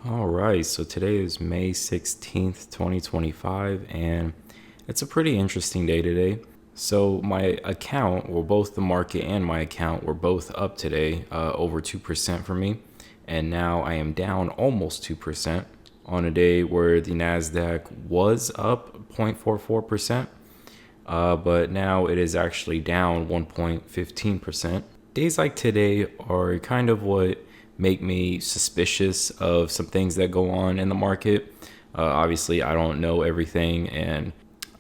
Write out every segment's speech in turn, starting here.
All right, so today is May 16th, 2025, and it's a pretty interesting day today. So, my account, well, both the market and my account were both up today, over 2% for me, and now I am down almost 2% on a day where the NASDAQ was up 0.44%, but now it is actually down 1.15%. Days like today are kind of what make me suspicious of some things that go on in the market. Obviously, I don't know everything and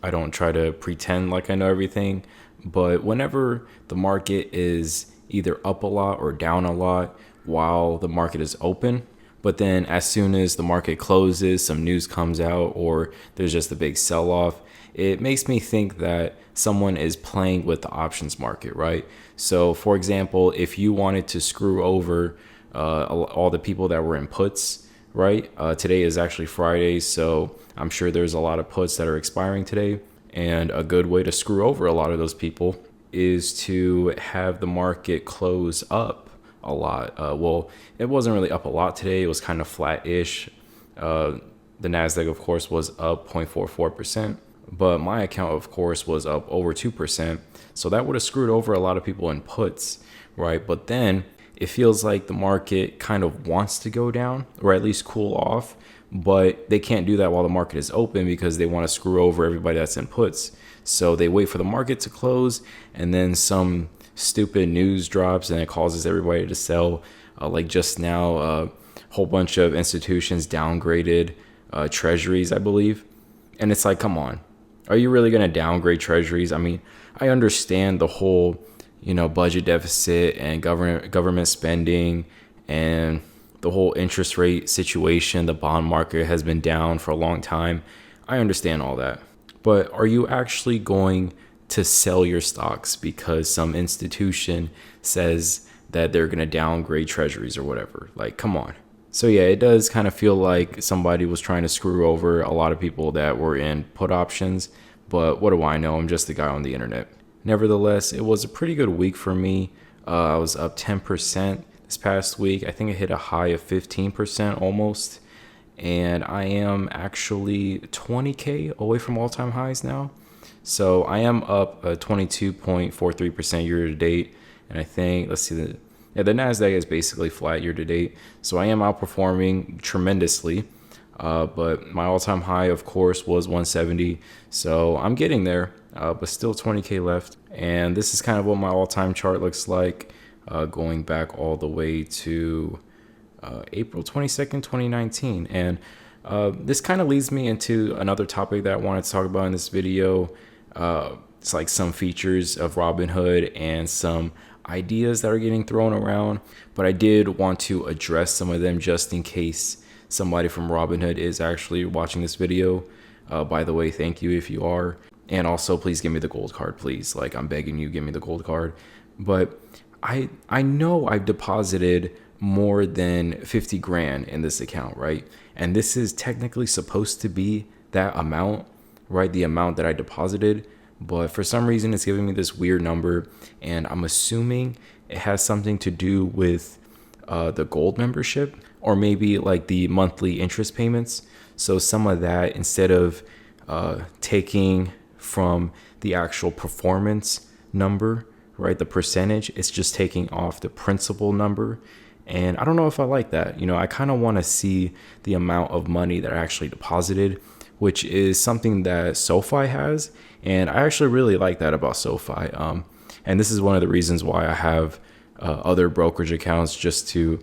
I don't try to pretend like I know everything. But whenever the market is either up a lot or down a lot while the market is open, but then as soon as the market closes, some news comes out or there's just a big sell off, it makes me think that someone is playing with the options market, right? So, for example, if you wanted to screw over all the people that were in puts, right? Today is actually Friday, so I'm sure there's a lot of puts that are expiring today. And a good way to screw over a lot of those people is to have the market close up a lot. Well, it wasn't really up a lot today. It was kind of flat-ish. The NASDAQ, of course, was up 0.44%. But my account, of course, was up over 2%. So that would have screwed over a lot of people in puts, right? But then it feels like the market kind of wants to go down or at least cool off, but they can't do that while the market is open because they want to screw over everybody that's in puts. So they wait for the market to close and then some stupid news drops and it causes everybody to sell. Like just now, a whole bunch of institutions downgraded treasuries, I believe. And it's like, come on. Are you really going to downgrade treasuries? I mean, I understand the whole, budget deficit and government spending and the whole interest rate situation. The bond market has been down for a long time. I understand all that. But are you actually going to sell your stocks because some institution says that they're going to downgrade treasuries or whatever? Like, come on. So yeah, it does kind of feel like somebody was trying to screw over a lot of people that were in put options, but what do I know? I'm just a guy on the internet. Nevertheless, it was a pretty good week for me. I was up 10% this past week. I think I hit a high of 15% almost, and I am actually 20K away from all-time highs now. So I am up 22.43% year to date, and I think, let's see, the NASDAQ is basically flat year to date. So I am outperforming tremendously. But my all-time high, of course, was 170. So I'm getting there, but still 20K left. And this is kind of what my all-time chart looks like, going back all the way to April 22nd, 2019. And this kind of leads me into another topic that I wanted to talk about in this video. It's like some features of Robinhood and some ideas that are getting thrown around, but I did want to address some of them just in case somebody from Robinhood is actually watching this video. By the way, thank you if you are. And also, please give me the gold card, please. Like, I'm begging you, give me the gold card. But I know I've deposited more than 50 grand in this account, right? And this is technically supposed to be that amount, right? The amount that I deposited. But for some reason, it's giving me this weird number. And I'm assuming it has something to do with the gold membership or maybe like the monthly interest payments. So some of that, instead of taking from the actual performance number, right, the percentage, it's just taking off the principal number. And I don't know if I like that. I kind of want to see the amount of money that I actually deposited, which is something that SoFi has. And I actually really like that about SoFi. And this is one of the reasons why I have other brokerage accounts, just to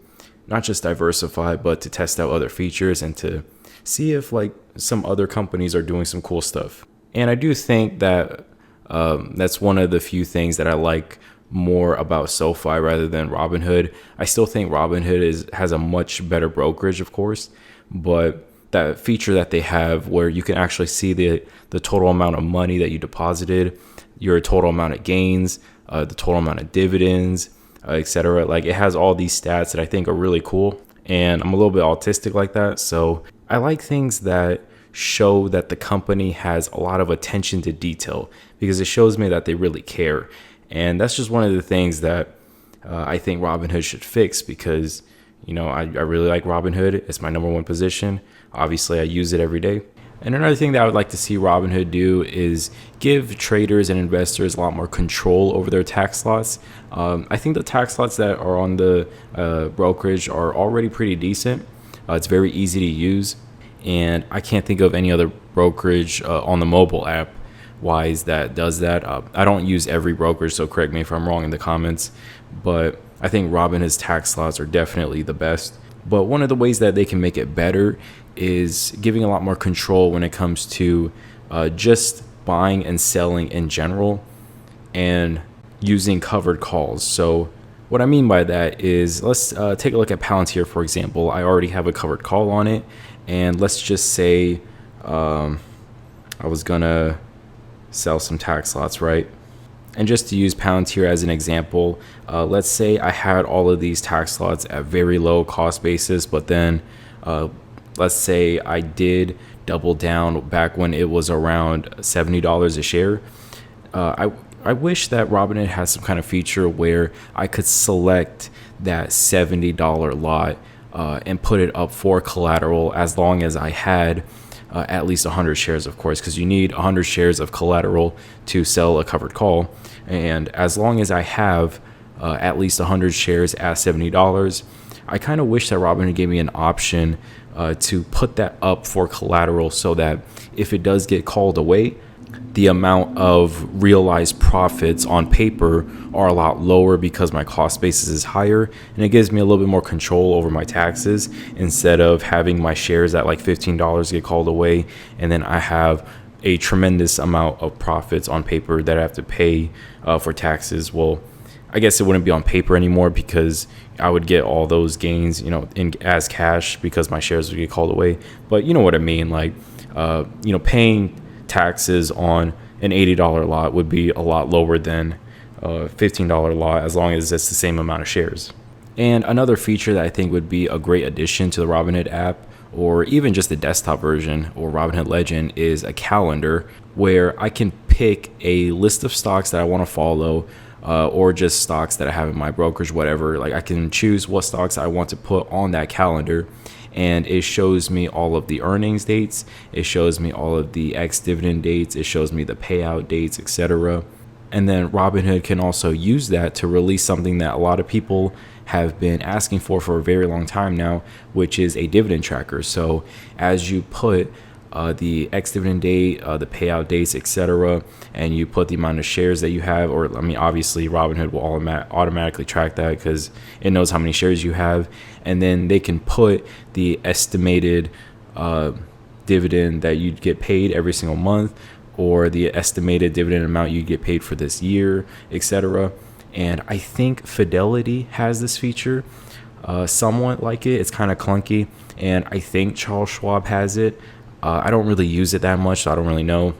not just diversify, but to test out other features and to see if like some other companies are doing some cool stuff. And I do think that that's one of the few things that I like more about SoFi rather than Robinhood. I still think Robinhood has a much better brokerage, of course, but that feature that they have where you can actually see the total amount of money that you deposited, your total amount of gains, the total amount of dividends, etc. Like, it has all these stats that I think are really cool. And I'm a little bit autistic like that. So I like things that show that the company has a lot of attention to detail, because it shows me that they really care. And that's just one of the things that I think Robinhood should fix, because I really like Robinhood. It's my number one position. Obviously, I use it every day. And another thing that I would like to see Robinhood do is give traders and investors a lot more control over their tax lots. I think the tax lots that are on the brokerage are already pretty decent. It's very easy to use. And I can't think of any other brokerage on the mobile app wise that does that. I don't use every brokerage, so correct me if I'm wrong in the comments. But I think Robinhood's tax lots are definitely the best. But one of the ways that they can make it better is giving a lot more control when it comes to just buying and selling in general and using covered calls. So what I mean by that is, let's take a look at Palantir, for example. I already have a covered call on it. And let's just say I was going to sell some tax lots, right? And just to use Palantir as an example, let's say I had all of these tax lots at very low cost basis, but then let's say I did double down back when it was around $70 a share. I wish that Robinhood had some kind of feature where I could select that $70 lot and put it up for collateral as long as I had at least 100 shares, of course, because you need 100 shares of collateral to sell a covered call. And as long as I have at least 100 shares at $70, I kind of wish that Robinhood gave me an option to put that up for collateral so that if it does get called away, the amount of realized profits on paper are a lot lower because my cost basis is higher, and it gives me a little bit more control over my taxes instead of having my shares at like $15 get called away and then I have a tremendous amount of profits on paper that I have to pay for taxes. Well, I guess it wouldn't be on paper anymore because I would get all those gains, as cash because my shares would get called away. But you know what I mean? Like, paying taxes on an $80 lot would be a lot lower than a $15 lot as long as it's the same amount of shares. And another feature that I think would be a great addition to the Robinhood app, or even just the desktop version or Robinhood Legend, is a calendar where I can pick a list of stocks that I want to follow, or just stocks that I have in my brokerage, whatever. Like, I can choose what stocks I want to put on that calendar, and it shows me all of the earnings dates, it shows me all of the ex-dividend dates, it shows me the payout dates, etc. And then Robinhood can also use that to release something that a lot of people have been asking for a very long time now, which is a dividend tracker. So as you put the ex-dividend date, the payout dates, etc., and you put the amount of shares that you have, or obviously Robinhood will automatically track that because it knows how many shares you have, and then they can put the estimated dividend that you'd get paid every single month, or the estimated dividend amount you get paid for this year, etc. And I think Fidelity has this feature, somewhat like it. It's kind of clunky, and I think Charles Schwab has it. I don't really use it that much, so I don't really know.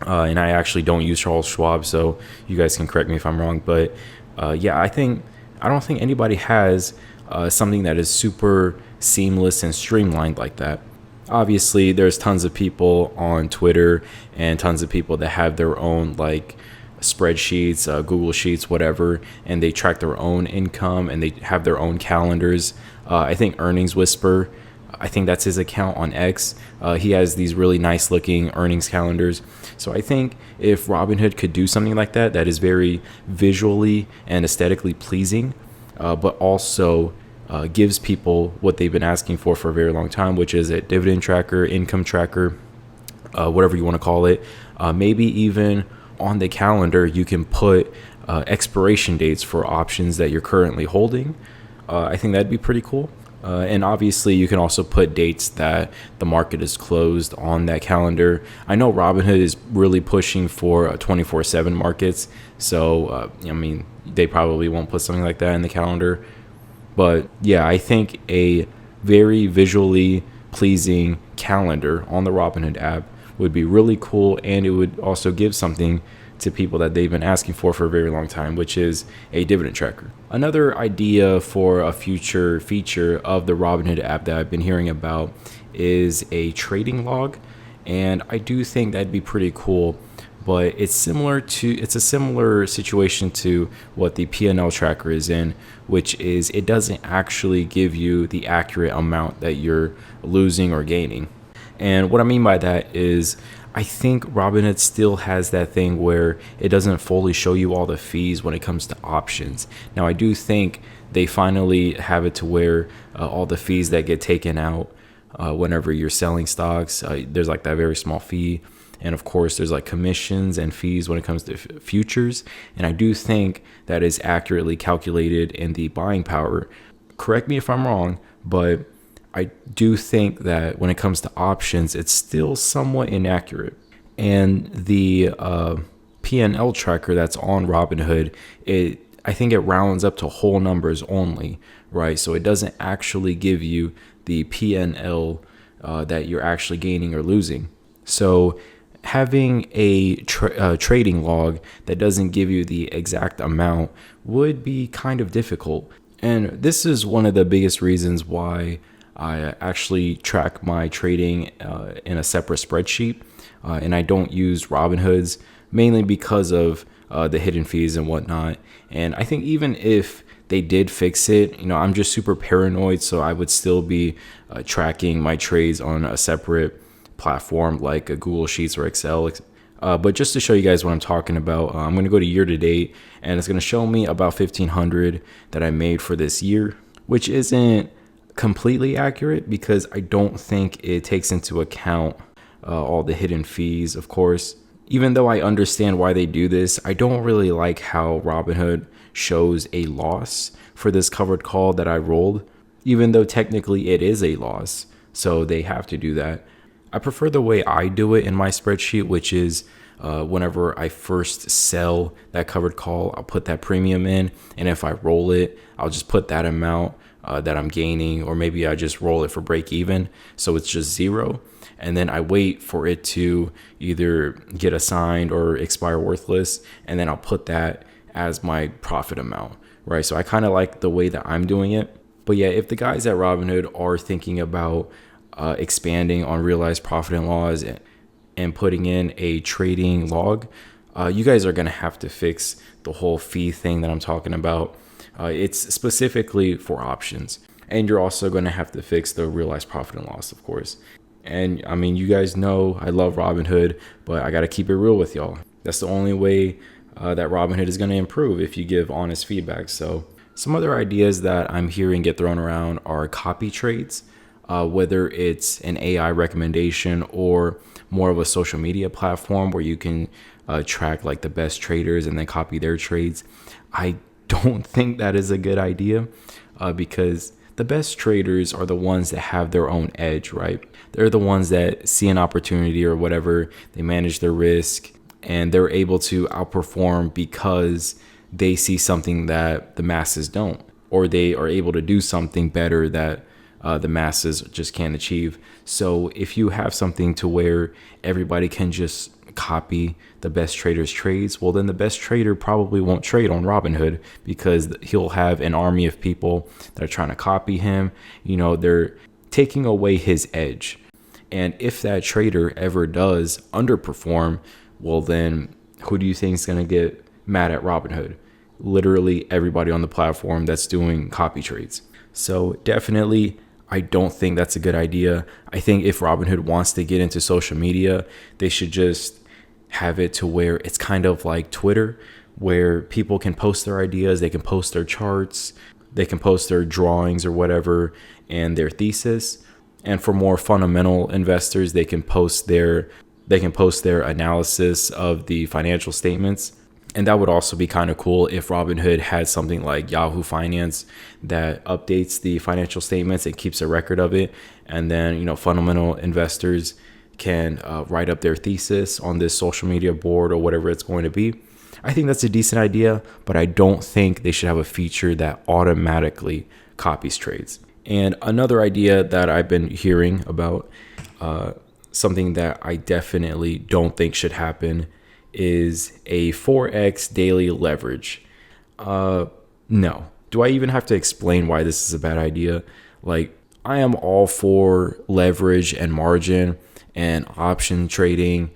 And I actually don't use Charles Schwab, so you guys can correct me if I'm wrong. But I don't think anybody has something that is super seamless and streamlined like that. Obviously, there's tons of people on Twitter and tons of people that have their own spreadsheets, Google Sheets, whatever, and they track their own income and they have their own calendars. I think Earnings Whisper, I think that's his account on X. He has these really nice looking earnings calendars. So I think if Robinhood could do something like that, that is very visually and aesthetically pleasing, but also gives people what they've been asking for a very long time, which is a dividend tracker, income tracker, whatever you want to call it. Maybe even on the calendar, you can put expiration dates for options that you're currently holding. I think that'd be pretty cool. And obviously, you can also put dates that the market is closed on that calendar. I know Robinhood is really pushing for 24/7 markets. So, they probably won't put something like that in the calendar. But yeah, I think a very visually pleasing calendar on the Robinhood app would be really cool. And it would also give something to people that they've been asking for a very long time, which is a dividend tracker. Another idea for a future feature of the Robinhood app that I've been hearing about is a trading log. And I do think that'd be pretty cool. but it's a similar situation to what the P&L tracker is in, which is it doesn't actually give you the accurate amount that you're losing or gaining. And what I mean by that is I think Robinhood still has that thing where it doesn't fully show you all the fees when it comes to options. Now, I do think they finally have it to where all the fees that get taken out whenever you're selling stocks, there's like that very small fee. And of course, there's like commissions and fees when it comes to futures. And I do think that is accurately calculated in the buying power. Correct me if I'm wrong, but I do think that when it comes to options, it's still somewhat inaccurate. And the P&L tracker that's on Robinhood, I think it rounds up to whole numbers only, right? So it doesn't actually give you the P&L that you're actually gaining or losing. So having a trading log that doesn't give you the exact amount would be kind of difficult. And this is one of the biggest reasons why I actually track my trading in a separate spreadsheet, and I don't use Robinhood's, mainly because of the hidden fees and whatnot. And I think even if they did fix it, I'm just super paranoid, so I would still be tracking my trades on a separate platform like a Google Sheets or Excel. But just to show you guys what I'm talking about, I'm going to go to year to date, and it's going to show me about 1,500 that I made for this year, which isn't completely accurate because I don't think it takes into account all the hidden fees, of course. Even though I understand why they do this, I don't really like how Robinhood shows a loss for this covered call that I rolled, even though technically it is a loss. So they have to do that. I prefer the way I do it in my spreadsheet, which is whenever I first sell that covered call, I'll put that premium in. And if I roll it, I'll just put that amount that I'm gaining, or maybe I just roll it for break even. So it's just zero. And then I wait for it to either get assigned or expire worthless. And then I'll put that as my profit amount, right? So I kind of like the way that I'm doing it. But yeah, if the guys at Robinhood are thinking about expanding on realized profit and loss and putting in a trading log, you guys are going to have to fix the whole fee thing that I'm talking about. It's specifically for options. And you're also going to have to fix the realized profit and loss, of course. And I mean, you guys know I love Robinhood, but I got to keep it real with y'all. That's the only way that Robinhood is going to improve, if you give honest feedback. So some other ideas that I'm hearing get thrown around are copy trades, whether it's an AI recommendation or more of a social media platform where you can track like the best traders and then copy their trades. I don't think that is a good idea because the best traders are the ones that have their own edge, right? They're the ones that see an opportunity or whatever, they manage their risk, and they're able to outperform because they see something that the masses don't, or they are able to do something better that the masses just can't achieve. So if you have something to where everybody can just copy the best trader's trades, well, then the best trader probably won't trade on Robinhood because he'll have an army of people that are trying to copy him. They're taking away his edge. And if that trader ever does underperform, well, then who do you think is going to get mad at Robinhood? Literally everybody on the platform that's doing copy trades. So definitely, I don't think that's a good idea. I think if Robinhood wants to get into social media, they should just have it to where it's kind of like Twitter, where people can post their ideas, they can post their charts, they can post their drawings or whatever, and their thesis. And for more fundamental investors, they can post their analysis of the financial statements. And that would also be kind of cool if Robinhood had something like Yahoo Finance that updates the financial statements and keeps a record of it. And then, fundamental investors can write up their thesis on this social media board or whatever it's going to be. I think that's a decent idea, but I don't think they should have a feature that automatically copies trades. And another idea that I've been hearing about, something that I definitely don't think should happen, is a Forex daily leverage. No. Do I even have to explain why this is a bad idea? Like, I am all for leverage and margin and option trading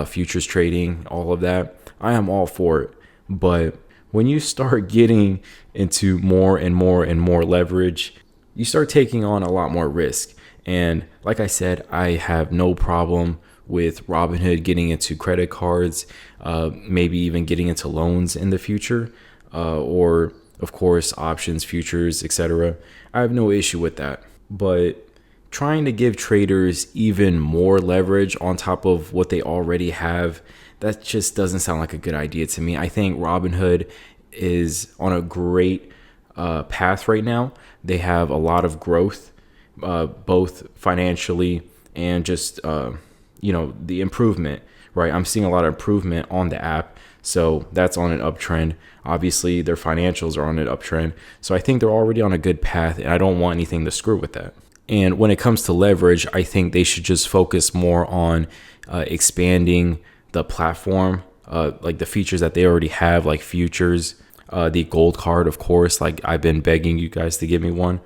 futures trading, all of that. I am all for it. But when you start getting into more and more and more leverage, you start taking on a lot more risk. And like I said, I have no problem with Robinhood getting into credit cards, maybe even getting into loans in the future, or of course options, futures, etc. I have no issue with that. But trying to give traders even more leverage on top of what they already have, that just doesn't sound like a good idea to me. I think Robinhood is on a great path right now. They have a lot of growth, both financially and just the improvement, right? I'm seeing a lot of improvement on the app, so that's on an uptrend. Obviously, their financials are on an uptrend, so I think they're already on a good path, and I don't want anything to screw with that. And when it comes to leverage, I think they should just focus more on expanding the platform, like the features that they already have, like futures, the gold card, of course. Like I've been begging you guys to give me one.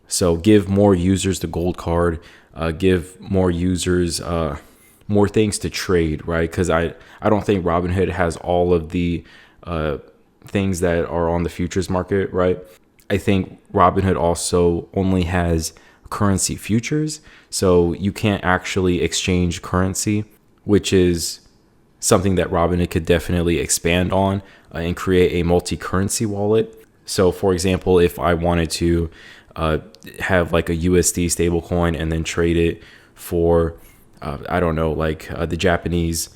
So give more users the gold card, give more users more things to trade, right? Because I don't think Robinhood has all of the things that are on the futures market, right? I think Robinhood also only has currency futures, so you can't actually exchange currency, which is something that Robinhood could definitely expand on and create a multi-currency wallet. So for example, if I wanted to have like a USD stablecoin and then trade it for I don't know, like the Japanese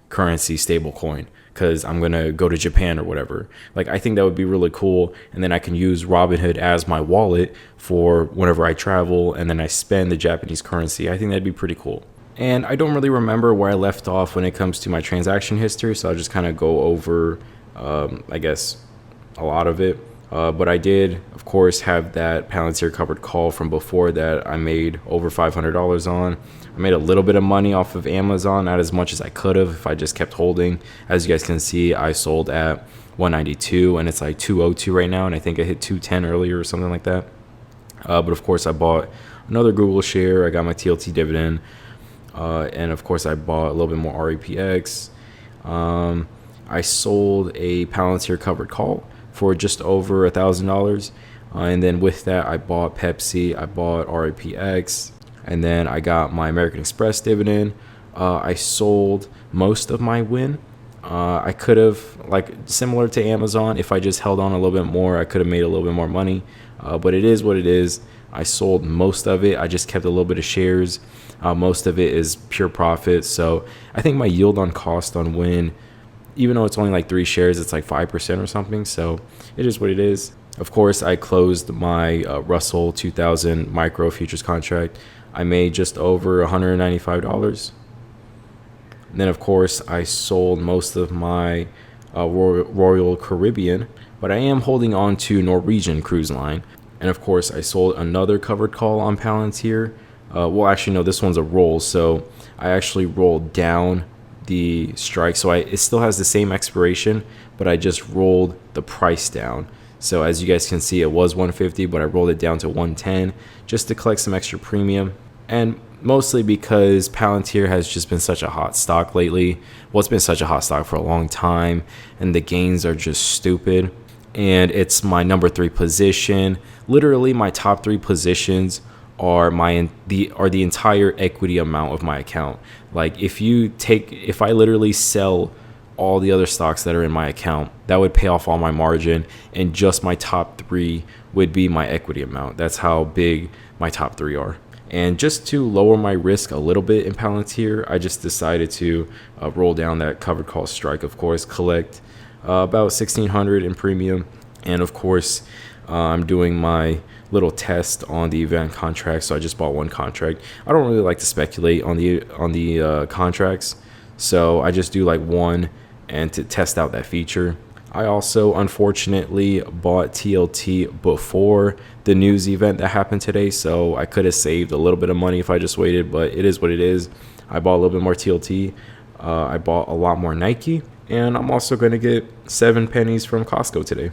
currency stablecoin, because I'm going to go to Japan or whatever. Like, I think that would be really cool. And then I can use Robinhood as my wallet for whenever I travel and then I spend the Japanese currency. I think that'd be pretty cool. And I don't really remember where I left off when it comes to my transaction history, so I'll just kind of go over, I guess, a lot of it. But I did, of course, have that Palantir covered call from before that I made over $500 on. I made a little bit of money off of Amazon, not as much as I could have if I just kept holding. As you guys can see, I sold at 192 and it's like 202 right now, and I think I hit 210 earlier or something like that. But of course, I bought another Google share. I got my TLT dividend. And of course, I bought a little bit more REPX. I sold a Palantir covered call for just over $1,000. And then with that, I bought Pepsi, I bought REPX, and then I got my American Express dividend. I sold most of my win. I could have, like similar to Amazon, if I just held on a little bit more, I could have made a little bit more money. But it is what it is. I sold most of it. I just kept a little bit of shares. Most of it is pure profit. So I think my yield on cost on win, even though it's only like 3 shares, it's like 5% or something. So it is what it is. Of course, I closed my Russell 2000 micro futures contract. I made just over $195. And then, of course, I sold most of my Royal Caribbean, but I am holding on to Norwegian Cruise Line. And of course, I sold another covered call on Palantir. Well, actually, no, this one's a roll. So I actually rolled down the strike. So it still has the same expiration, but I just rolled the price down. So as you guys can see, it was 150, but I rolled it down to 110 just to collect some extra premium. And mostly because Palantir has just been such a hot stock lately. Well, it's been such a hot stock for a long time, and the gains are just stupid. And it's my number 3 position. Literally, my top 3 positions are the entire equity amount of my account. Like if I literally sell all the other stocks that are in my account, that would pay off all my margin, and just my top 3 would be my equity amount. That's how big my top 3 are. And just to lower my risk a little bit in Palantir, I just decided to roll down that covered call strike, of course, collect about $1,600 in premium. And of course, I'm doing my little test on the event contract, so I just bought one contract. I don't really like to speculate on the contracts, so I just do like one and to test out that feature. I also unfortunately bought TLT before the news event that happened today, so I could have saved a little bit of money if I just waited, but it is what it is. I bought a little bit more TLT. I bought a lot more Nike, and I'm also going to get 7 pennies from Costco today.